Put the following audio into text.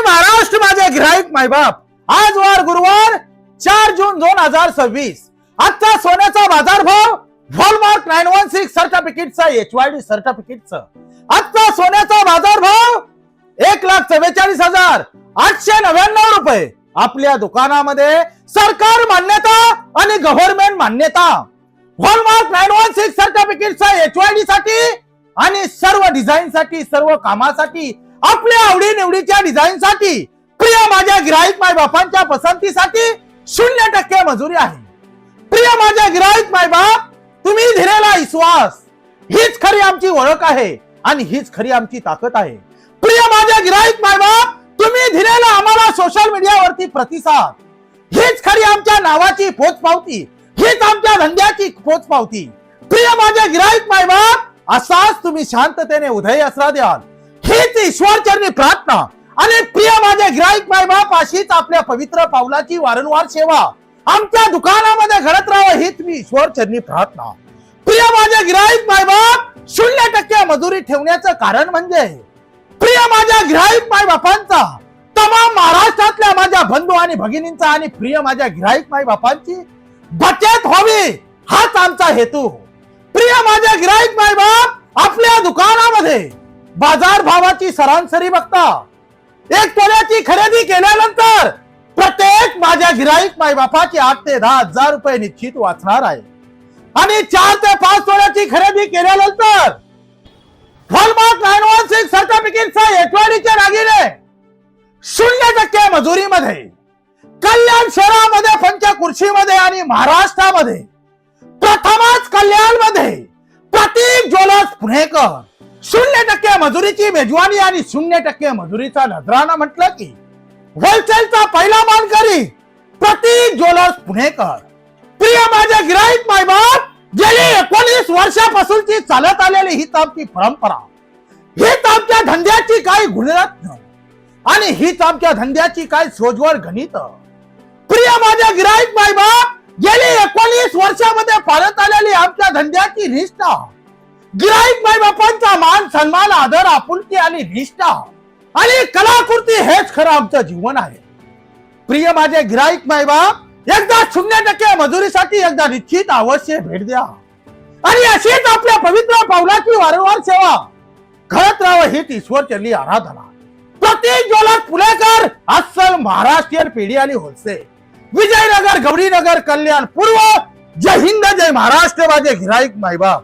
महाराष्ट्र माझे गिराईक मायबाप, आज वार गुरुवार 4 जून 2026. आजचा सोन्याचा बाजारभाव हॉलमार्क 916 सर्टिफिकेटचा HYD सर्टिफिकेटचा आजचा सोन्याचा बाजारभाव 1,44,899 रुपये. आपल्या दुकानामध्ये सरकार मान्यता आणि गव्हर्नमेंट मान्यता हॉलमार्क 916 सर्टिफिकेटचा HYD साठी आणि सर्व डिझाईन साठी, सर्व कामासाठी, आपल्या आवडी निवडीच्या डिझाईन साठी, प्रिय माझ्या गिराईक माय बापांच्या पसंतीसाठी 0% मजुरी आहे. प्रिय माझ्या गिराईक माय बाप, तुम्ही दिलेला विश्वास हीच खरी आमची ओळख आहे आणि हीच खरी आमची ताकद आहे. प्रिय माझ्या गिराईक माय बाप, तुम्ही दिलेला आम्हाला सोशल मीडियावरती प्रतिसाद हीच खरी आमच्या नावाची पोचपावती, हीच आमच्या धंद्याची पोचपावती. प्रिय माझ्या गिराईक माय बाप, असाच तुम्ही शांततेने उदय असरा द्याल हीच ईश्वर चरणी प्रार्थना. आणि प्रिय माझ्या गिराईक माय बाप, अशीच आपल्या पवित्र पावलाची वारंवार सेवा आमच्या दुकानामध्ये घडत राहावं हीच मी ईश्वर चरणी प्रार्थना. प्रिय माझ्या गिराईक माय बाप, 0% मजुरी ठेवण्याचं कारण म्हणजे प्रिय माझ्या गिराईक माय बापांचा, तमाम महाराष्ट्रातल्या माझ्या बंधू आणि भगिनींचा आणि प्रिय माझ्या गिराईक माय बापांची बचत व्हावी हाच आमचा हेतू. प्रिय माझ्या गिराईक माय बाप, आपल्या दुकानामध्ये बाजार भावाची सरासरी बघता 1 तोल्याची खरेदी केल्यानंतर प्रत्येक माझ्या गिराईक माय बापाची 8 ते 10 हजार रुपये निश्चित वाचणार आहे. आणि 4 ते 5 तोल्याची खरेदी केल्यानंतर हॉलमार्क 916 सर्टिफिकेटचा HYDच्या दागिने 0% मजुरीमध्ये कल्याण शहरामध्ये, पंचकुर्शीमध्ये आणि महाराष्ट्रामध्ये प्रथमच कल्याणमध्ये प्रतीक ज्वेलर्स पुणेकर 0% मजुरीची मेजवानी आणि 0% मजुरीचा नजराना म्हटलं की होलसेलचा पहिला मानकरी प्रतीक ज्वेलर्स पुणेकर. प्रिय माझ्या गिराईक माय बाप, गेली 19 वर्षापासूनची चालत आलेली हीच आमची परंपरा, हीच आमच्या धंद्याची काही गुणरत्न आणि हीच आमच्या धंद्याची काही सोजवर गणित. प्रिय माझ्या गिराईक माय बाप, गेली 19 वर्षामध्ये पाळत आलेली आमच्या धंद्याची निष्ठा, गिराईक माय बापांचा मान सन्मान, आदर, आपुलकी आणि निष्ठा आणि कलाकृती हेच खरं आमचं जीवन आहे. प्रिय माझे गिराईक माय बाप, एकदा 0% मजुरीसाठी एकदा निश्चित अवश्य भेट द्या आणि अशीच आपल्या पवित्र पावलाची वारंवार सेवा घडत राहावं हीच ईश्वर चरणी आराधना. प्रतीक ज्वेलर्स पुणेकर, अस्सल महाराष्ट्रीयन पेढी आणि होलसेल, विजयनगर, गौरीनगर, कल्याण, पूर्व. जय हिंद, जय महाराष्ट्र माझे गिराईक माय बाप.